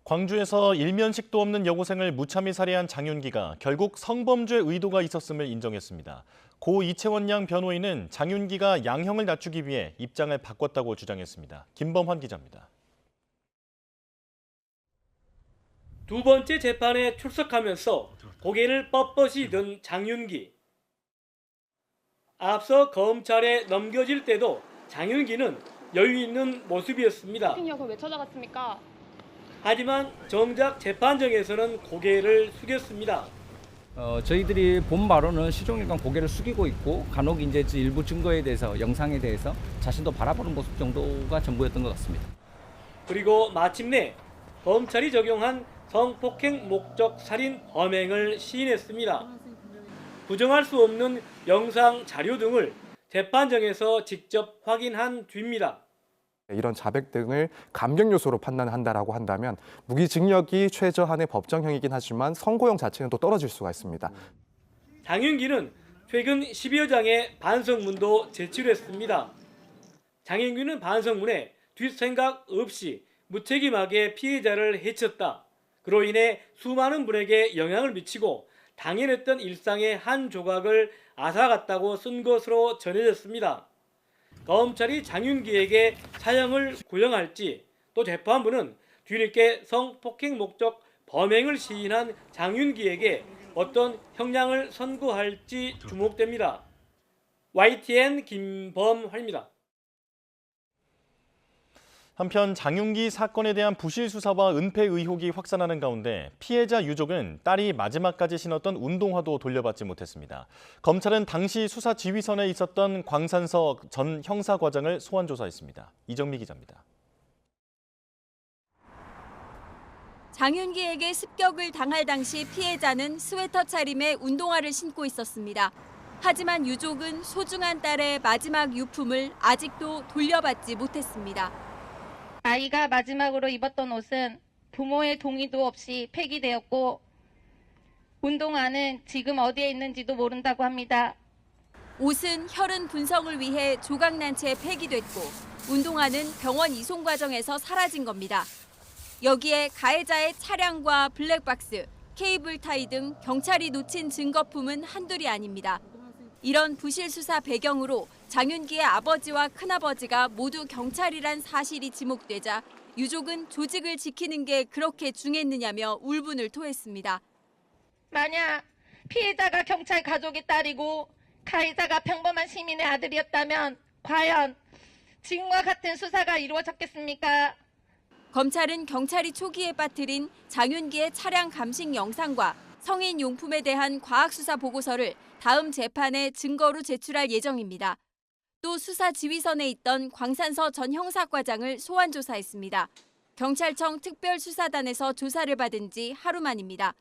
광주에서 일면식도 없는 여고생을 무참히 살해한 장윤기가 결국 성범죄 의도가 있었음을 인정했습니다. 고 이채원 양 변호인은 장윤기가 양형을 낮추기 위해 입장을 바꿨다고 주장했습니다. 김범환 기자입니다. 두 번째 재판에 출석하면서 고개를 뻣뻣이 든 장윤기. 앞서 검찰에 넘겨질 때도 장윤기는 여유 있는 모습이었습니다. 쇼핑역을 왜 찾아갔습니까? 하지만 정작 재판정에서는 고개를 숙였습니다. 저희들이 본 바로는 시종일관 고개를 숙이고 있고 간혹 이제 일부 증거에 대해서 영상에 대해서 자신도 바라보는 모습 정도가 전부였던 것 같습니다. 그리고 마침내 검찰이 적용한 성폭행 목적 살인 범행을 시인했습니다. 부정할 수 없는 영상 자료 등을 재판정에서 직접 확인한 뒤입니다. 이런 자백 등을 감경 요소로 판단한다라고 한다면 무기징역이 최저한의 법정형이긴 하지만 선고형 자체는 또 떨어질 수가 있습니다. 장윤기는 최근 10여 장의 반성문도 제출했습니다. 장윤기는 반성문에 뒷생각 없이 무책임하게 피해자를 해쳤다. 그로 인해 수많은 분에게 영향을 미치고 당연했던 일상의 한 조각을 앗아갔다고 쓴 것으로 전해졌습니다. 검찰이 장윤기에게 사형을 구형할지 또 재판부는 뒤늦게 성폭행 목적 범행을 시인한 장윤기에게 어떤 형량을 선고할지 주목됩니다. YTN 김범환입니다. 한편 장윤기 사건에 대한 부실 수사와 은폐 의혹이 확산하는 가운데 피해자 유족은 딸이 마지막까지 신었던 운동화도 돌려받지 못했습니다. 검찰은 당시 수사 지휘선에 있었던 광산서 전 형사과장을 소환 조사했습니다. 이정미 기자입니다. 장윤기에게 습격을 당할 당시 피해자는 스웨터 차림의 운동화를 신고 있었습니다. 하지만 유족은 소중한 딸의 마지막 유품을 아직도 돌려받지 못했습니다. 아이가 마지막으로 입었던 옷은 부모의 동의도 없이 폐기되었고 운동화는 지금 어디에 있는지도 모른다고 합니다. 옷은 혈흔 분석을 위해 조각난 채 폐기됐고 운동화는 병원 이송 과정에서 사라진 겁니다. 여기에 가해자의 차량과 블랙박스, 케이블 타이 등 경찰이 놓친 증거품은 한둘이 아닙니다. 이런 부실 수사 배경으로 장윤기의 아버지와 큰아버지가 모두 경찰이란 사실이 지목되자 유족은 조직을 지키는 게 그렇게 중했느냐며 울분을 토했습니다. 만약 피해자가 경찰 가족의 딸이고 가해자가 평범한 시민의 아들이었다면 과연 지금과 같은 수사가 이루어졌겠습니까? 검찰은 경찰이 초기에 빠뜨린 장윤기의 차량 감식 영상과 성인 용품에 대한 과학수사 보고서를 다음 재판에 증거로 제출할 예정입니다. 또 수사 지휘선에 있던 광산서 전 형사과장을 소환 조사했습니다. 경찰청 특별수사단에서 조사를 받은 지 하루 만입니다.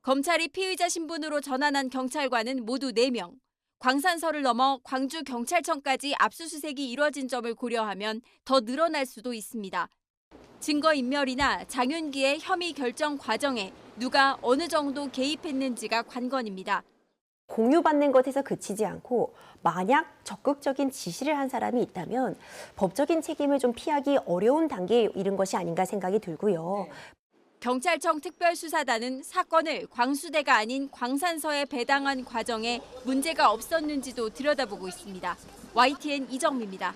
검찰이 피의자 신분으로 전환한 경찰관은 모두 4명. 광산서를 넘어 광주경찰청까지 압수수색이 이뤄진 점을 고려하면 더 늘어날 수도 있습니다. 증거인멸이나 장윤기의 혐의 결정 과정에 누가 어느 정도 개입했는지가 관건입니다. 공유받는 것에서 그치지 않고 만약 적극적인 지시를 한 사람이 있다면 법적인 책임을 좀 피하기 어려운 단계에 이른 것이 아닌가 생각이 들고요. 경찰청 특별수사단은 사건을 광수대가 아닌 광산서에 배당한 과정에 문제가 없었는지도 들여다보고 있습니다. YTN 이정미입니다.